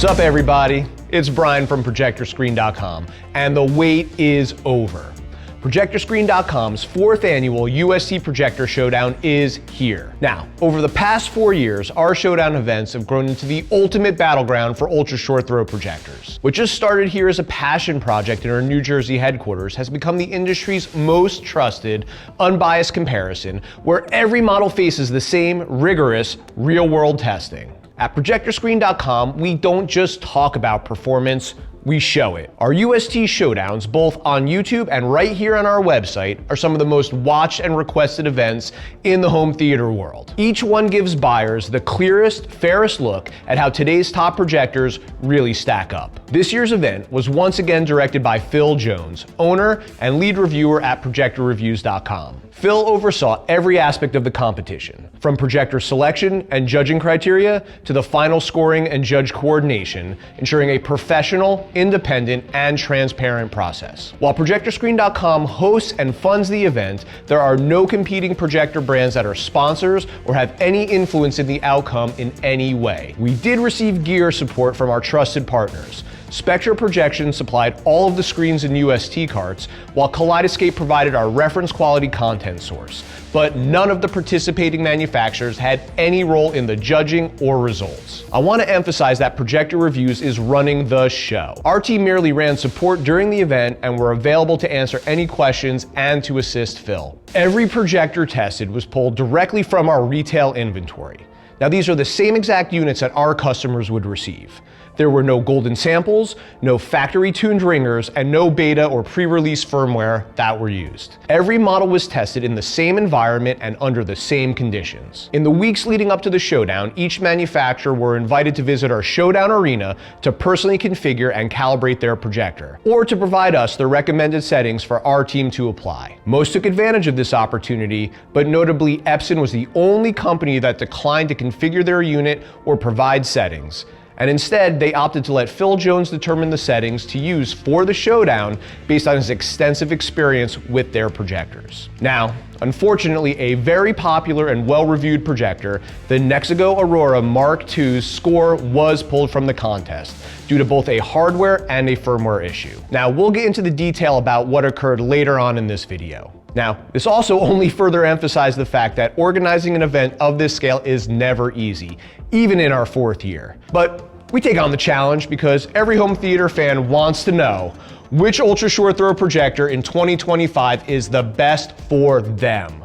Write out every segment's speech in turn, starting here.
What's up, everybody? It's Brian from ProjectorScreen.com, and the wait is over. ProjectorScreen.com's 4th annual UST Projector Showdown is here. Now, over the past 4 years, our showdown events have grown into the ultimate battleground for ultra short throw projectors. What just started here as a passion project in our New Jersey headquarters has become the industry's most trusted, unbiased comparison, where every model faces the same rigorous, real-world testing. At ProjectorScreen.com, we don't just talk about performance, we show it. Our UST showdowns, both on YouTube and right here on our website, are some of the most watched and requested events in the home theater world. Each one gives buyers the clearest, fairest look at how today's top projectors really stack up. This year's event was once again directed by Phil Jones, owner and lead reviewer at ProjectorReviews.com. Phil oversaw every aspect of the competition, from projector selection and judging criteria to the final scoring and judge coordination, ensuring a professional, independent, and transparent process. While ProjectorScreen.com hosts and funds the event, there are no competing projector brands that are sponsors or have any influence in the outcome in any way. We did receive gear support from our trusted partners. Spectra Projection supplied all of the screens and UST carts, while Kaleidoscape provided our reference quality content source. But none of the participating manufacturers had any role in the judging or results. I want to emphasize that Projector Reviews is running the show. Our team merely ran support during the event and were available to answer any questions and to assist Phil. Every projector tested was pulled directly from our retail inventory. Now, these are the same exact units that our customers would receive. There were no golden samples, no factory-tuned ringers, and no beta or pre-release firmware that were used. Every model was tested in the same environment and under the same conditions. In the weeks leading up to the showdown, each manufacturer were invited to visit our showdown arena to personally configure and calibrate their projector, or to provide us the recommended settings for our team to apply. Most took advantage of this opportunity, but notably Epson was the only company that declined to configure their unit or provide settings. And instead, they opted to let Phil Jones determine the settings to use for the showdown based on his extensive experience with their projectors. Now, unfortunately, a very popular and well-reviewed projector, the Nexigo Aurora Mark II's score was pulled from the contest due to both a hardware and a firmware issue. Now, we'll get into the detail about what occurred later on in this video. Now, this also only further emphasized the fact that organizing an event of this scale is never easy, even in our 4th year. But we take on the challenge because every home theater fan wants to know which ultra short throw projector in 2025 is the best for them.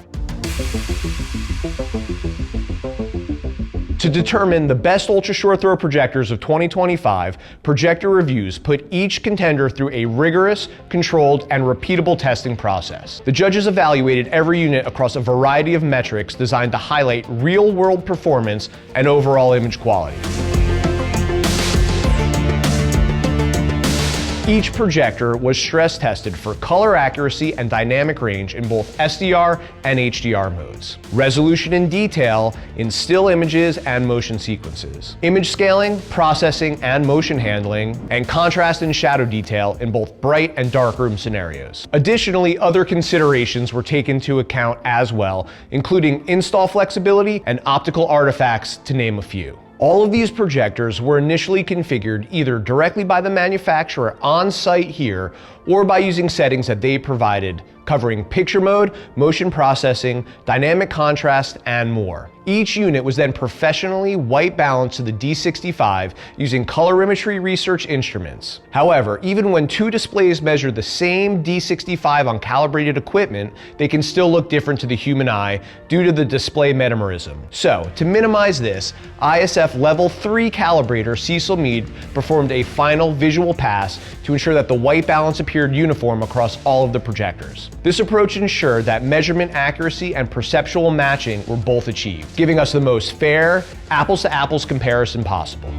To determine the best ultra short throw projectors of 2025, Projector Reviews put each contender through a rigorous, controlled, and repeatable testing process. The judges evaluated every unit across a variety of metrics designed to highlight real-world performance and overall image quality. Each projector was stress tested for color accuracy and dynamic range in both SDR and HDR modes, resolution and detail in still images and motion sequences, image scaling, processing, and motion handling, and contrast and shadow detail in both bright and darkroom scenarios. Additionally, other considerations were taken into account as well, including install flexibility and optical artifacts, to name a few. All of these projectors were initially configured either directly by the manufacturer on site here or by using settings that they provided, covering picture mode, motion processing, dynamic contrast, and more. Each unit was then professionally white balanced to the D65 using colorimetry research instruments. However, even when two displays measure the same D65 on calibrated equipment, they can still look different to the human eye due to the display metamerism. So, to minimize this, ISF Level 3 calibrator Cecil Mead performed a final visual pass to ensure that the white balance appeared uniform across all of the projectors. This approach ensured that measurement accuracy and perceptual matching were both achieved, giving us the most fair, apples-to-apples comparison possible.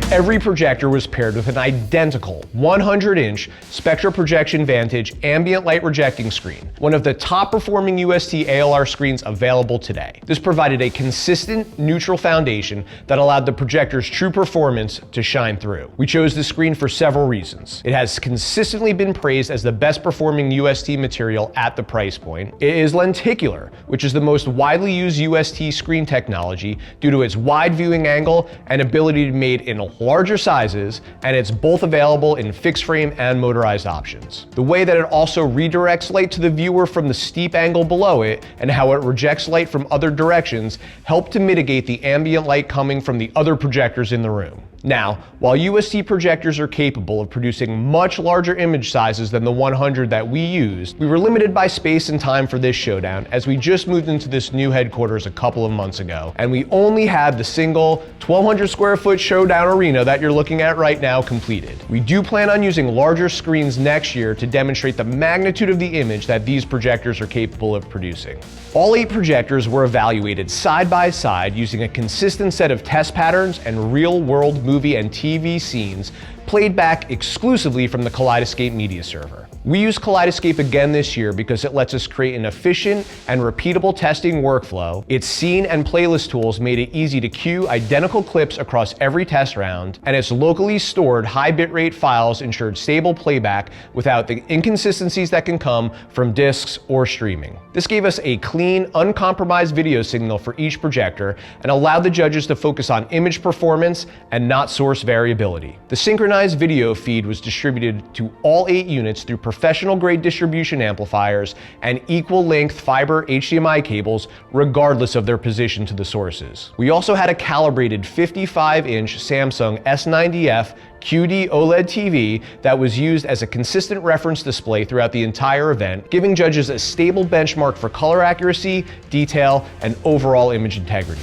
Every projector was paired with an identical 100-inch Spectra Projection Vantage ambient light projecting screen, one of the top performing UST ALR screens available today. This provided a consistent, neutral foundation that allowed the projector's true performance to shine through. We chose this screen for several reasons. It has consistently been praised as the best performing UST material at the price point. It is lenticular, which is the most widely used UST screen technology due to its wide viewing angle and ability to be made in larger sizes, and it's both available in fixed frame and motorized options. The way that it also redirects light to the viewer from the steep angle below it and how it rejects light from other directions help to mitigate the ambient light coming from the other projectors in the room. Now, while UST projectors are capable of producing much larger image sizes than the 100 that we used, we were limited by space and time for this showdown as we just moved into this new headquarters a couple of months ago, and we only had the single 1,200 square foot showdown arena that you're looking at right now completed. We do plan on using larger screens next year to demonstrate the magnitude of the image that these projectors are capable of producing. All 8 projectors were evaluated side by side using a consistent set of test patterns and real-world movie and TV scenes played back exclusively from the Kaleidoscape media server. We use Kaleidoscape again this year because it lets us create an efficient and repeatable testing workflow. Its scene and playlist tools made it easy to queue identical clips across every test round, and its locally stored high bitrate files ensured stable playback without the inconsistencies that can come from discs or streaming. This gave us a clean, uncompromised video signal for each projector and allowed the judges to focus on image performance and not source variability. The synchronized video feed was distributed to all 8 units through professional-grade distribution amplifiers and equal-length fiber HDMI cables, regardless of their position to the sources. We also had a calibrated 55-inch Samsung S90F QD OLED TV that was used as a consistent reference display throughout the entire event, giving judges a stable benchmark for color accuracy, detail, and overall image integrity.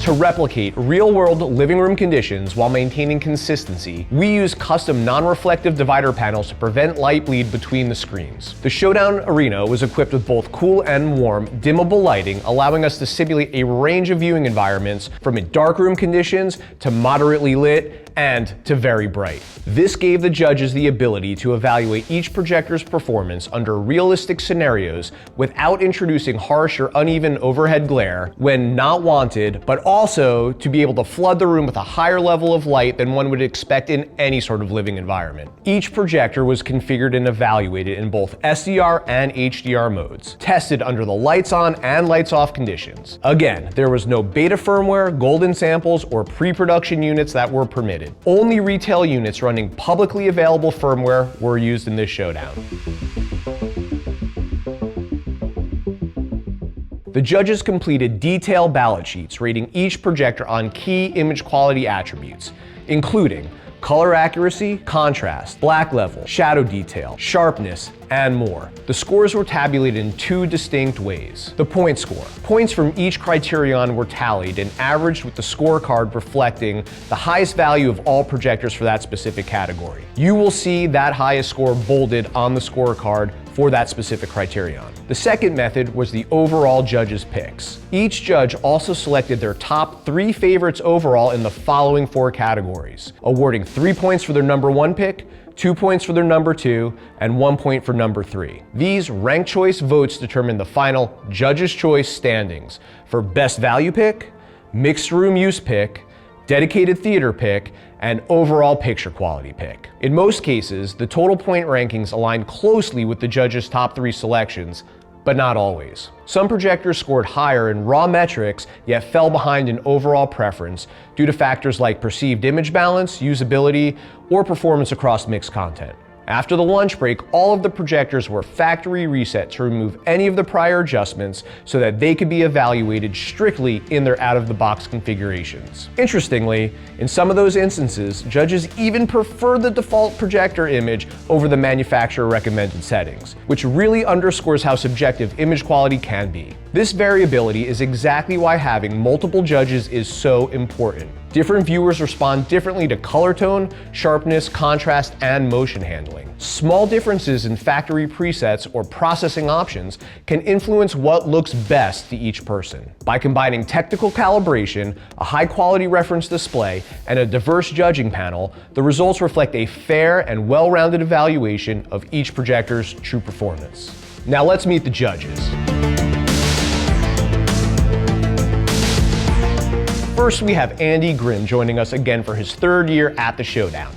To replicate real-world living room conditions while maintaining consistency, we use custom non-reflective divider panels to prevent light bleed between the screens. The Showdown Arena was equipped with both cool and warm, dimmable lighting, allowing us to simulate a range of viewing environments from darkroom conditions to moderately lit and to very bright. This gave the judges the ability to evaluate each projector's performance under realistic scenarios without introducing harsh or uneven overhead glare when not wanted, but also to be able to flood the room with a higher level of light than one would expect in any sort of living environment. Each projector was configured and evaluated in both SDR and HDR modes, tested under the lights on and lights off conditions. Again, there was no beta firmware, golden samples, or pre-production units that were permitted. Only retail units running publicly available firmware were used in this showdown. The judges completed detailed ballot sheets rating each projector on key image quality attributes, including color accuracy, contrast, black level, shadow detail, sharpness, and more. The scores were tabulated in 2 distinct ways. The point score. Points from each criterion were tallied and averaged with the scorecard reflecting the highest value of all projectors for that specific category. You will see that highest score bolded on the scorecard for that specific criterion. The second method was the overall judges' picks. Each judge also selected their top 3 favorites overall in the following 4 categories, awarding 3 points for their number 1 pick, 2 points for their number 2, and 1 point for number 3. These ranked choice votes determine the final judges' choice standings for best value pick, mixed room use pick, dedicated theater pick, and overall picture quality pick. In most cases, the total point rankings aligned closely with the judges' top 3 selections, but not always. Some projectors scored higher in raw metrics, yet fell behind in overall preference due to factors like perceived image balance, usability, or performance across mixed content. After the lunch break, all of the projectors were factory reset to remove any of the prior adjustments so that they could be evaluated strictly in their out-of-the-box configurations. Interestingly, in some of those instances, judges even prefer the default projector image over the manufacturer recommended settings, which really underscores how subjective image quality can be. This variability is exactly why having multiple judges is so important. Different viewers respond differently to color tone, sharpness, contrast, and motion handling. Small differences in factory presets or processing options can influence what looks best to each person. By combining technical calibration, a high-quality reference display, and a diverse judging panel, the results reflect a fair and well-rounded evaluation of each projector's true performance. Now let's meet the judges. First, we have Andy Grimm joining us again for his third year at the Showdown.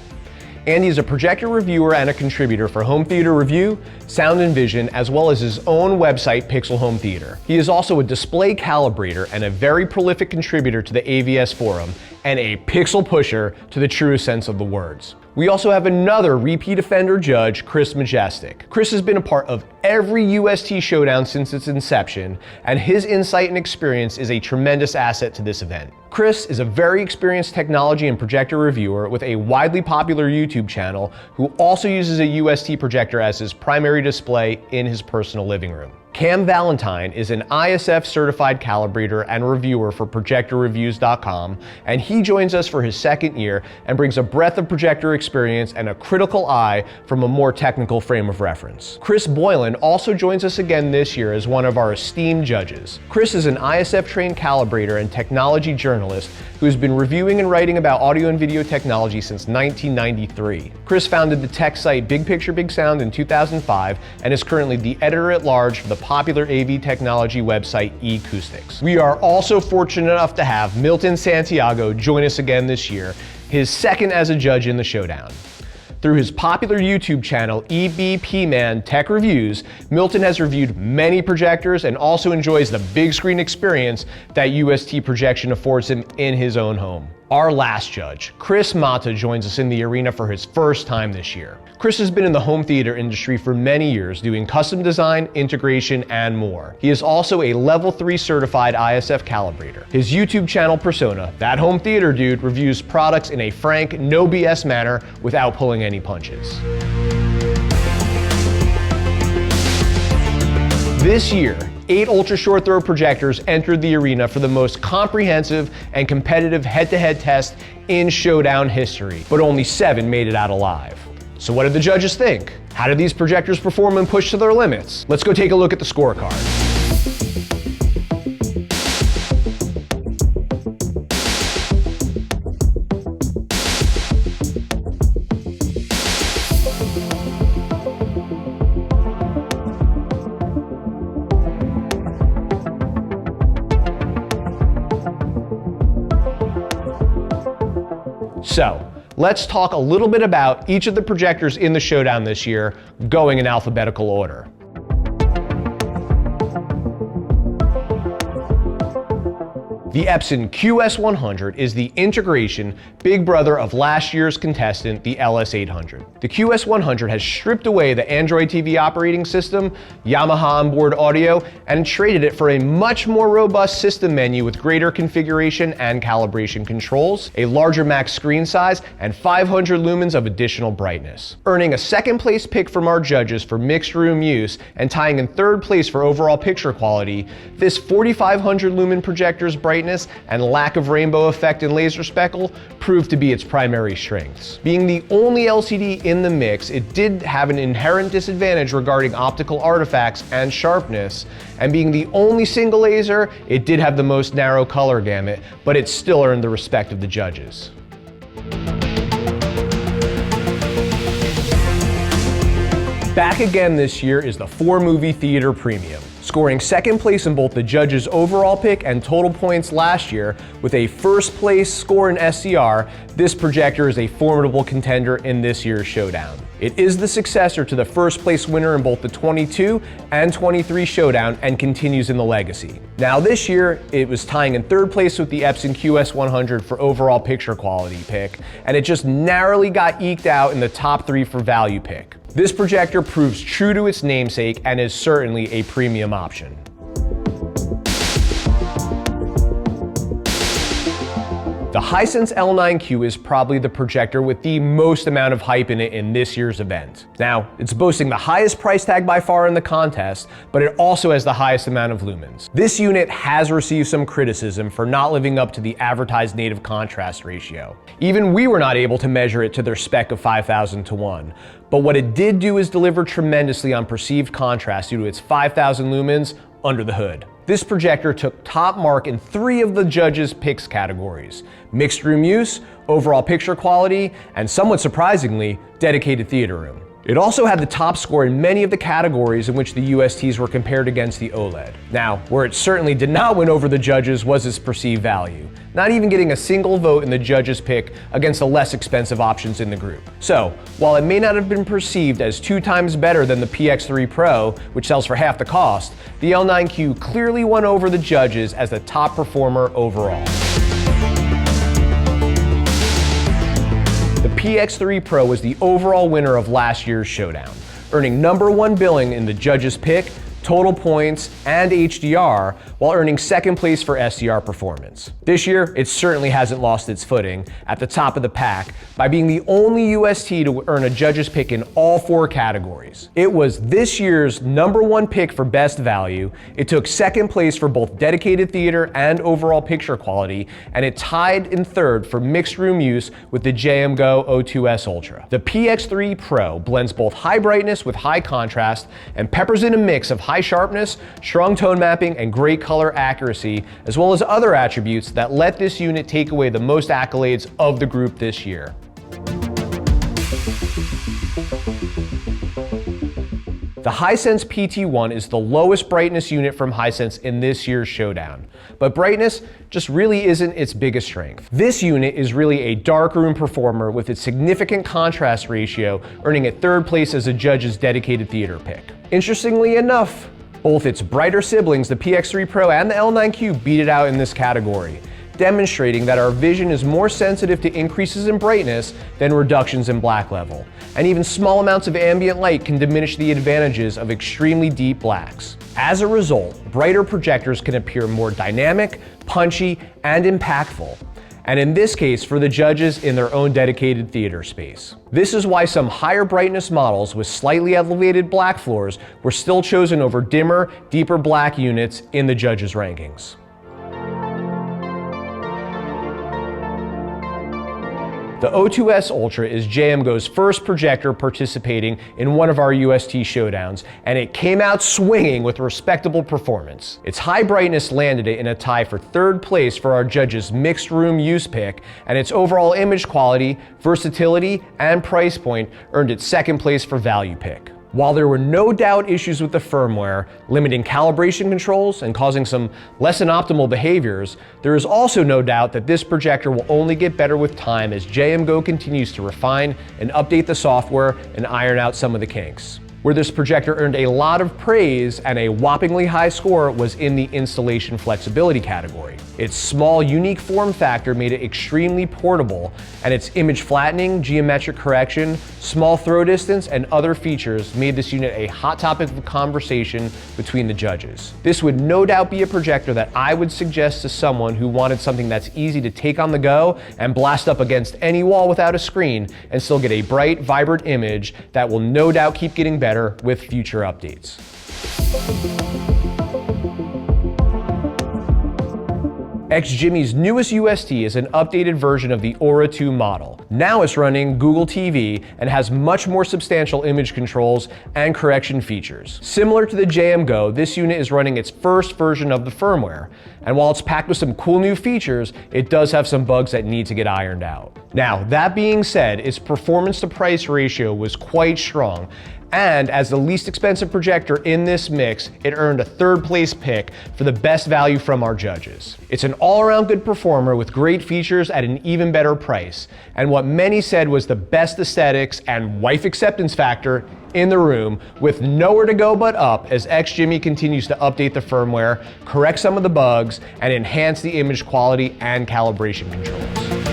Andy is a projector reviewer and a contributor for Home Theater Review, Sound and Vision, as well as his own website, Pixel Home Theater. He is also a display calibrator and a very prolific contributor to the AVS forum, and a pixel pusher to the truest sense of the words. We also have another repeat offender judge, Chris Majestic. Chris has been a part of every UST Showdown since its inception, and his insight and experience is a tremendous asset to this event. Chris is a very experienced technology and projector reviewer with a widely popular YouTube channel who also uses a UST projector as his primary display in his personal living room. Cam Valentine is an ISF certified calibrator and reviewer for ProjectorReviews.com, and he joins us for his second year and brings a breadth of projector experience and a critical eye from a more technical frame of reference. Chris Boylan also joins us again this year as one of our esteemed judges. Chris is an ISF trained calibrator and technology journalist who has been reviewing and writing about audio and video technology since 1993. Chris founded the tech site Big Picture Big Sound in 2005 and is currently the editor-at-large for the popular AV technology website eAcoustics. We are also fortunate enough to have Milton Santiago join us again this year, his second as a judge in the Showdown. Through his popular YouTube channel, EBP Man Tech Reviews, Milton has reviewed many projectors and also enjoys the big screen experience that UST projection affords him in his own home. Our last judge, Chris Mata, joins us in the arena for his first time this year. Chris has been in the home theater industry for many years, doing custom design, integration, and more. He is also a Level 3 certified ISF calibrator. His YouTube channel persona, That Home Theater Dude, reviews products in a frank, no BS manner without pulling any punches. This year, 8 Ultra Short Throw Projectors entered the arena for the most comprehensive and competitive head-to-head test in Showdown history, but only 7 made it out alive. So what did the judges think? How did these projectors perform and push to their limits? Let's go take a look at the scorecard. So, let's talk a little bit about each of the projectors in the Showdown this year, going in alphabetical order. The Epson QS100 is the integration big brother of last year's contestant, the LS800. The QS100 has stripped away the Android TV operating system, Yamaha onboard audio, and traded it for a much more robust system menu with greater configuration and calibration controls, a larger max screen size, and 500 lumens of additional brightness. Earning a second place pick from our judges for mixed room use and tying in third place for overall picture quality, this 4500 lumen projector's brightness and lack of rainbow effect and laser speckle proved to be its primary strengths. Being the only LCD in the mix, it did have an inherent disadvantage regarding optical artifacts and sharpness, and being the only single laser, it did have the most narrow color gamut, but it still earned the respect of the judges. Back again this year is the Formovie Theater Premium. Scoring second place in both the judges' overall pick and total points last year, with a first place score in SCR, this projector is a formidable contender in this year's Showdown. It is the successor to the first place winner in both the 22 and 23 Showdown and continues in the legacy. Now this year, it was tying in third place with the Epson QS100 for overall picture quality pick, and it just narrowly got eked out in the top 3 for value pick. This projector proves true to its namesake and is certainly a premium option. The Hisense L9Q is probably the projector with the most amount of hype in it in this year's event. Now, it's boasting the highest price tag by far in the contest, but it also has the highest amount of lumens. This unit has received some criticism for not living up to the advertised native contrast ratio. Even we were not able to measure it to their spec of 5,000:1. But what it did do is deliver tremendously on perceived contrast due to its 5,000 lumens under the hood. This projector took top mark in 3 of the judges' picks categories: mixed room use, overall picture quality, and somewhat surprisingly, dedicated theater room. It also had the top score in many of the categories in which the USTs were compared against the OLED. Now, where it certainly did not win over the judges was its perceived value, not even getting a single vote in the judges' pick against the less expensive options in the group. So, while it may not have been perceived as 2 times better than the PX3 Pro, which sells for half the cost, the L9Q clearly won over the judges as the top performer overall. The PX3 Pro was the overall winner of last year's showdown, earning #1 billing in the judges' pick, total points, and HDR, while earning 2nd place for SDR performance. This year, it certainly hasn't lost its footing at the top of the pack by being the only UST to earn a judge's pick in all 4 categories. It was this year's #1 pick for best value, it took 2nd place for both dedicated theater and overall picture quality, and it tied in 3rd for mixed room use with the JMGO O2S Ultra. The PX3 Pro blends both high brightness with high contrast and peppers in a mix of high sharpness, strong tone mapping, and great color accuracy, as well as other attributes that let this unit take away the most accolades of the group this year. The Hisense PT1 is the lowest brightness unit from Hisense in this year's showdown, but brightness just really isn't its biggest strength. This unit is really a darkroom performer with its significant contrast ratio, earning it 3rd place as a judge's dedicated theater pick. Interestingly enough, both its brighter siblings, the PX3 Pro and the L9Q, beat it out in this category, demonstrating that our vision is more sensitive to increases in brightness than reductions in black level. And even small amounts of ambient light can diminish the advantages of extremely deep blacks. As a result, brighter projectors can appear more dynamic, punchy, and impactful. And in this case, for the judges in their own dedicated theater space. This is why some higher brightness models with slightly elevated black floors were still chosen over dimmer, deeper black units in the judges' rankings. The O2S Ultra is JMGO's first projector participating in one of our UST showdowns, and it came out swinging with respectable performance. Its high brightness landed it in a tie for 3rd place for our judges' mixed room use pick, and its overall image quality, versatility, and price point earned it 2nd place for value pick. While there were no doubt issues with the firmware, limiting calibration controls and causing some less than optimal behaviors, there is also no doubt that this projector will only get better with time as JMGO continues to refine and update the software and iron out some of the kinks. Where this projector earned a lot of praise and a whoppingly high score was in the installation flexibility category. Its small, unique form factor made it extremely portable, and its image flattening, geometric correction, small throw distance, and other features made this unit a hot topic of conversation between the judges. This would no doubt be a projector that I would suggest to someone who wanted something that's easy to take on the go and blast up against any wall without a screen and still get a bright, vibrant image that will no doubt keep getting better with future updates. Xgimi's newest UST is an updated version of the Aurora 2 model. Now it's running Google TV and has much more substantial image controls and correction features. Similar to the JMGO, this unit is running its first version of the firmware. And while it's packed with some cool new features, it does have some bugs that need to get ironed out. Now, that being said, its performance to price ratio was quite strong. And as the least expensive projector in this mix, it earned a 3rd place pick for the best value from our judges. It's an all-around good performer with great features at an even better price, and what many said was the best aesthetics and wife acceptance factor in the room, with nowhere to go but up as Xgimi continues to update the firmware, correct some of the bugs, and enhance the image quality and calibration controls.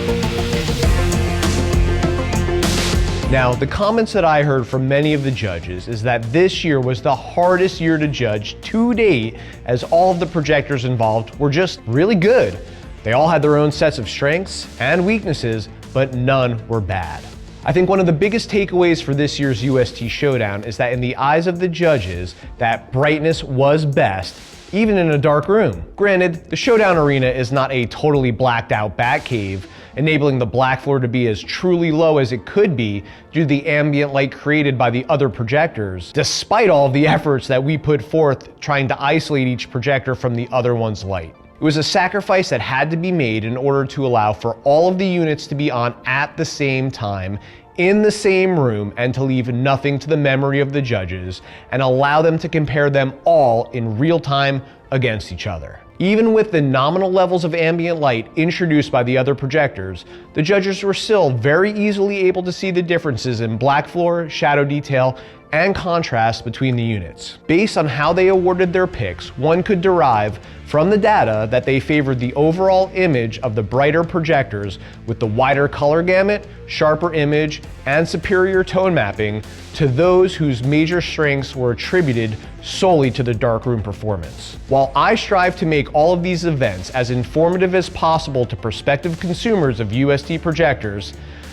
Now, the comments that I heard from many of the judges is that this year was the hardest year to judge to date, as all of the projectors involved were just really good. They all had their own sets of strengths and weaknesses, but none were bad. I think one of the biggest takeaways for this year's UST Showdown is that in the eyes of the judges, that brightness was best, even in a dark room. Granted, the Showdown arena is not a totally blacked out Batcave, enabling the black floor to be as truly low as it could be due to the ambient light created by the other projectors, despite all of the efforts that we put forth trying to isolate each projector from the other one's light. It was a sacrifice that had to be made in order to allow for all of the units to be on at the same time, in the same room, and to leave nothing to the memory of the judges, and allow them to compare them all in real time against each other. Even with the nominal levels of ambient light introduced by the other projectors, the judges were still very easily able to see the differences in black floor, shadow detail, and contrast between the units. Based on how they awarded their picks, one could derive from the data that they favored the overall image of the brighter projectors with the wider color gamut, sharper image, and superior tone mapping to those whose major strengths were attributed solely to the darkroom performance. While I strive to make all of these events as informative as possible to prospective consumers of UST projectors,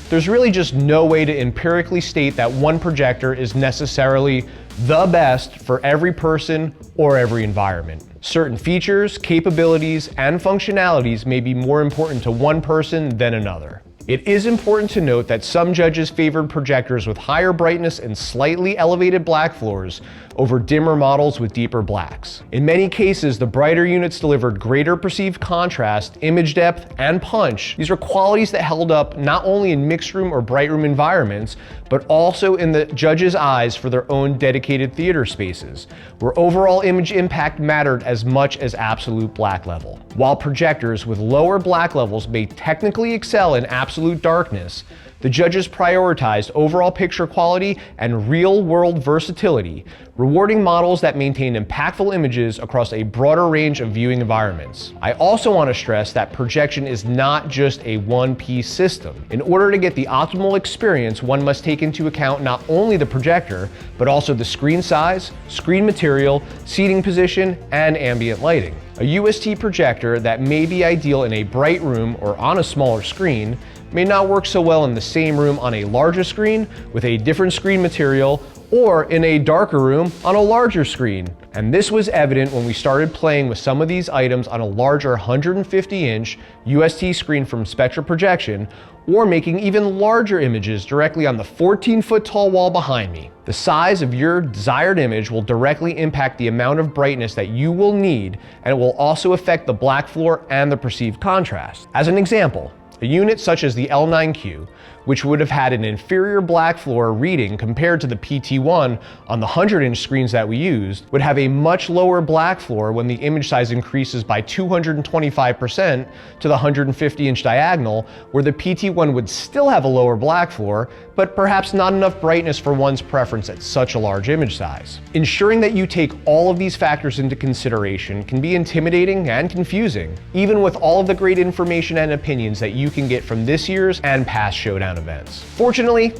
there's really just no way to empirically state that one projector is necessarily the best for every person or every environment. Certain features, capabilities, and functionalities may be more important to one person than another. It is important to note that some judges favored projectors with higher brightness and slightly elevated black floors over dimmer models with deeper blacks. In many cases, the brighter units delivered greater perceived contrast, image depth, and punch. These are qualities that held up not only in mixed room or bright room environments, but also in the judges' eyes for their own dedicated theater spaces, where overall image impact mattered as much as absolute black level. While projectors with lower black levels may technically excel in absolute darkness, the judges prioritized overall picture quality and real-world versatility, rewarding models that maintain impactful images across a broader range of viewing environments. I also want to stress that projection is not just a one-piece system. In order to get the optimal experience, one must take into account not only the projector, but also the screen size, screen material, seating position, and ambient lighting. A UST projector that may be ideal in a bright room or on a smaller screen may not work so well in the same room on a larger screen with a different screen material, or in a darker room on a larger screen. And this was evident when we started playing with some of these items on a larger 150-inch UST screen from Spectra Projection, or making even larger images directly on the 14-foot tall wall behind me. The size of your desired image will directly impact the amount of brightness that you will need, and it will also affect the black floor and the perceived contrast. As an example, a unit such as the L9Q, which would have had an inferior black floor reading compared to the PT1 on the 100-inch screens that we used, would have a much lower black floor when the image size increases by 225% to the 150-inch diagonal, where the PT1 would still have a lower black floor, but perhaps not enough brightness for one's preference at such a large image size. Ensuring that you take all of these factors into consideration can be intimidating and confusing, even with all of the great information and opinions that you can get from this year's and past Showdown events. Fortunately,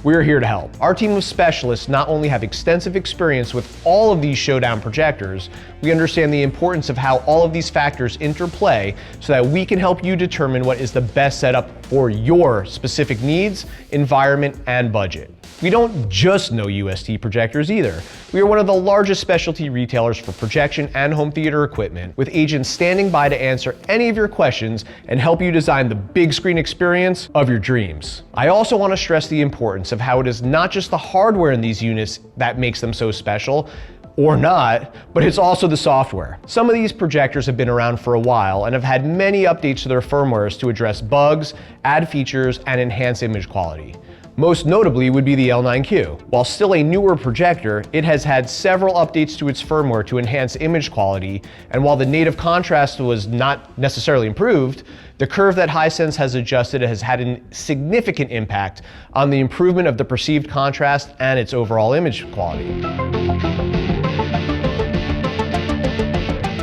we're here to help. Our team of specialists not only have extensive experience with all of these Showdown projectors, we understand the importance of how all of these factors interplay so that we can help you determine what is the best setup for your specific needs, environment, and budget. We don't just know UST projectors either. We are one of the largest specialty retailers for projection and home theater equipment, with agents standing by to answer any of your questions and help you design the big screen experience of your dreams. I also want to stress the importance of how it is not just the hardware in these units that makes them so special, or not, but it's also the software. Some of these projectors have been around for a while and have had many updates to their firmwares to address bugs, add features, and enhance image quality. Most notably would be the L9Q. While still a newer projector, it has had several updates to its firmware to enhance image quality, and while the native contrast was not necessarily improved, the curve that Hisense has adjusted has had a significant impact on the improvement of the perceived contrast and its overall image quality.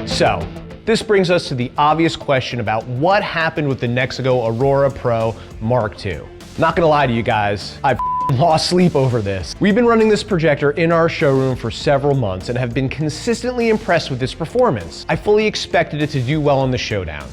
So, this brings us to the obvious question about what happened with the Nexigo Aurora Pro Mark II. Not gonna lie to you guys, I've lost sleep over this. We've been running this projector in our showroom for several months and have been consistently impressed with its performance. I fully expected it to do well in the Showdown.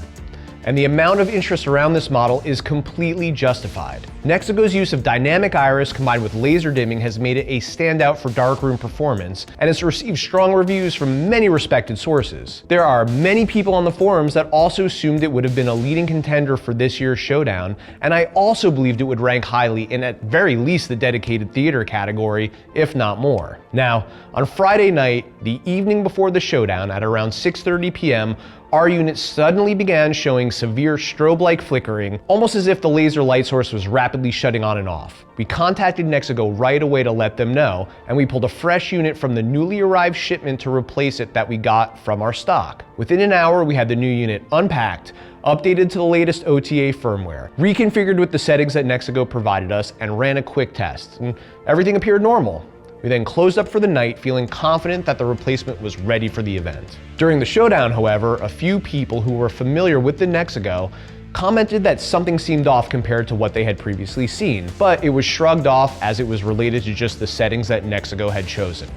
and the amount of interest around this model is completely justified. Nexigo's use of dynamic iris combined with laser dimming has made it a standout for darkroom performance, and it's received strong reviews from many respected sources. There are many people on the forums that also assumed it would have been a leading contender for this year's showdown, and I also believed it would rank highly in at very least the dedicated theater category, if not more. Now, on Friday night, the evening before the showdown at around 6:30 p.m., our unit suddenly began showing severe strobe-like flickering, almost as if the laser light source was rapidly shutting on and off. We contacted Nexigo right away to let them know, and we pulled a fresh unit from the newly arrived shipment to replace it that we got from our stock. Within an hour, we had the new unit unpacked, updated to the latest OTA firmware, reconfigured with the settings that Nexigo provided us, and ran a quick test, and everything appeared normal. We then closed up for the night, feeling confident that the replacement was ready for the event. During the showdown, however, a few people who were familiar with the Nexigo commented that something seemed off compared to what they had previously seen, but it was shrugged off as it was related to just the settings that Nexigo had chosen.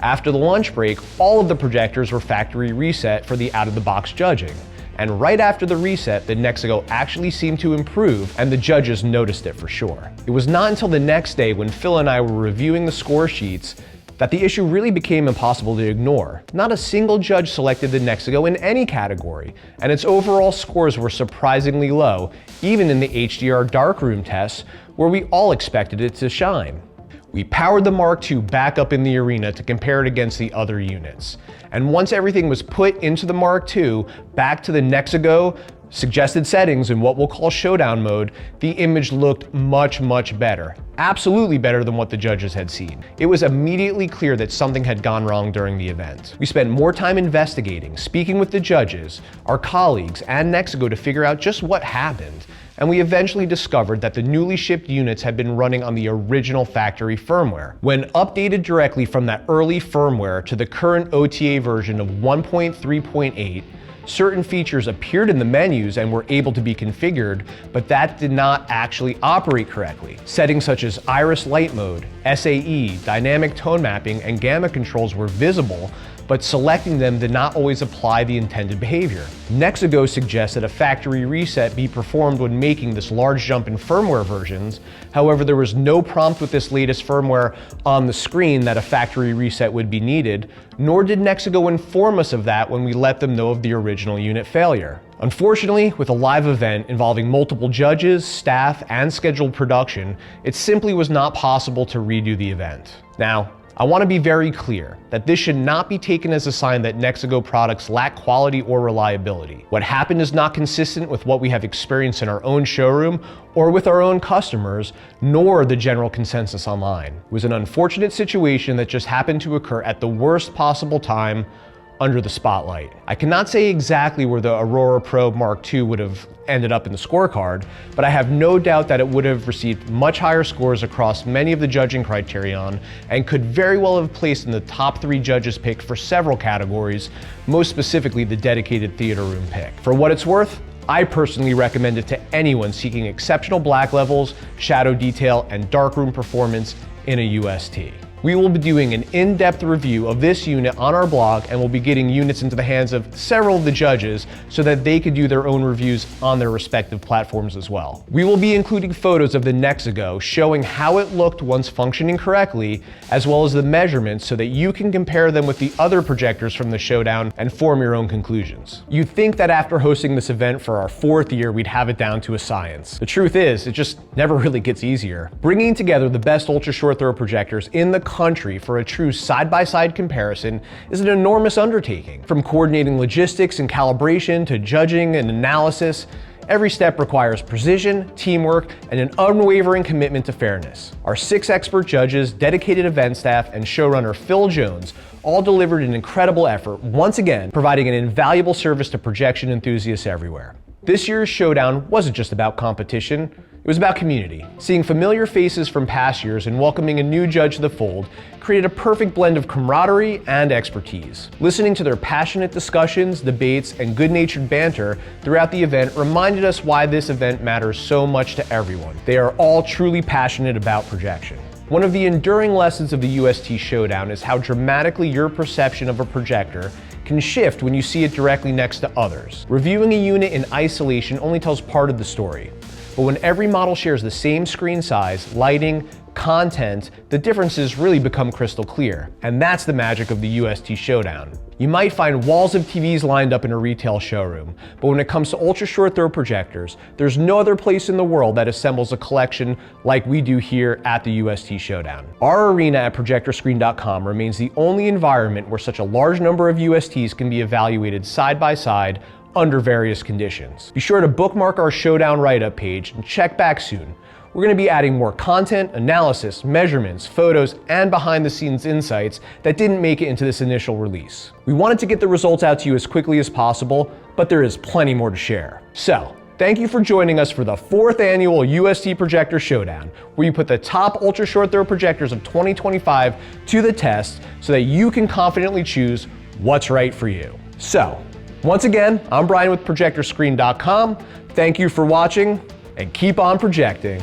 After the lunch break, all of the projectors were factory reset for the out-of-the-box judging. And right after the reset, the Nexigo actually seemed to improve, and the judges noticed it for sure. It was not until the next day when Phil and I were reviewing the score sheets that the issue really became impossible to ignore. Not a single judge selected the Nexigo in any category, and its overall scores were surprisingly low, even in the HDR darkroom tests, where we all expected it to shine. We powered the Mark II back up in the arena to compare it against the other units. And once everything was put into the Mark II, back to the Nexigo suggested settings in what we'll call showdown mode, the image looked much better. Absolutely better than what the judges had seen. It was immediately clear that something had gone wrong during the event. We spent more time investigating, speaking with the judges, our colleagues, and Nexigo to figure out just what happened. And we eventually discovered that the newly shipped units had been running on the original factory firmware. When updated directly from that early firmware to the current OTA version of 1.3.8, certain features appeared in the menus and were able to be configured, but that did not actually operate correctly. Settings such as iris light mode, SAE, dynamic tone mapping, and gamma controls were visible, but selecting them did not always apply the intended behavior. Nexigo suggests that a factory reset be performed when making this large jump in firmware versions. However, there was no prompt with this latest firmware on the screen that a factory reset would be needed, nor did Nexigo inform us of that when we let them know of the original unit failure. Unfortunately, with a live event involving multiple judges, staff, and scheduled production, it simply was not possible to redo the event. Now, I want to be very clear that this should not be taken as a sign that Nexigo products lack quality or reliability. What happened is not consistent with what we have experienced in our own showroom or with our own customers, nor the general consensus online. It was an unfortunate situation that just happened to occur at the worst possible time under the spotlight. I cannot say exactly where the Aurora Pro Mark II would have ended up in the scorecard, but I have no doubt that it would have received much higher scores across many of the judging criterion and could very well have placed in the top 3 judges picked for several categories, most specifically the dedicated theater room pick. For what it's worth, I personally recommend it to anyone seeking exceptional black levels, shadow detail, and darkroom performance in a UST. We will be doing an in-depth review of this unit on our blog, and we'll be getting units into the hands of several of the judges so that they could do their own reviews on their respective platforms as well. We will be including photos of the Nexigo showing how it looked once functioning correctly, as well as the measurements so that you can compare them with the other projectors from the showdown and form your own conclusions. You'd think that after hosting this event for our 4th year, we'd have it down to a science. The truth is, it just never really gets easier. Bringing together the best ultra short throw projectors in the country for a true side-by-side comparison is an enormous undertaking. From coordinating logistics and calibration to judging and analysis, every step requires precision, teamwork, and an unwavering commitment to fairness. Our 6 expert judges, dedicated event staff, and showrunner Phil Jones all delivered an incredible effort, once again providing an invaluable service to projection enthusiasts everywhere. This year's showdown wasn't just about competition, it was about community. Seeing familiar faces from past years and welcoming a new judge to the fold created a perfect blend of camaraderie and expertise. Listening to their passionate discussions, debates, and good-natured banter throughout the event reminded us why this event matters so much to everyone. They are all truly passionate about projection. One of the enduring lessons of the UST Showdown is how dramatically your perception of a projector can shift when you see it directly next to others. Reviewing a unit in isolation only tells part of the story. But when every model shares the same screen size, lighting, content, the differences really become crystal clear. And that's the magic of the UST Showdown. You might find walls of TVs lined up in a retail showroom, but when it comes to ultra short throw projectors, there's no other place in the world that assembles a collection like we do here at the UST Showdown. Our arena at ProjectorScreen.com remains the only environment where such a large number of USTs can be evaluated side by side under various conditions. Be sure to bookmark our Showdown write-up page and check back soon. We're going to be adding more content, analysis, measurements, photos, and behind-the-scenes insights that didn't make it into this initial release. We wanted to get the results out to you as quickly as possible, but there is plenty more to share. So, thank you for joining us for the 4th annual UST Projector Showdown, where you put the top ultra short throw projectors of 2025 to the test so that you can confidently choose what's right for you. So, once again, I'm Brian with ProjectorScreen.com. Thank you for watching, and keep on projecting.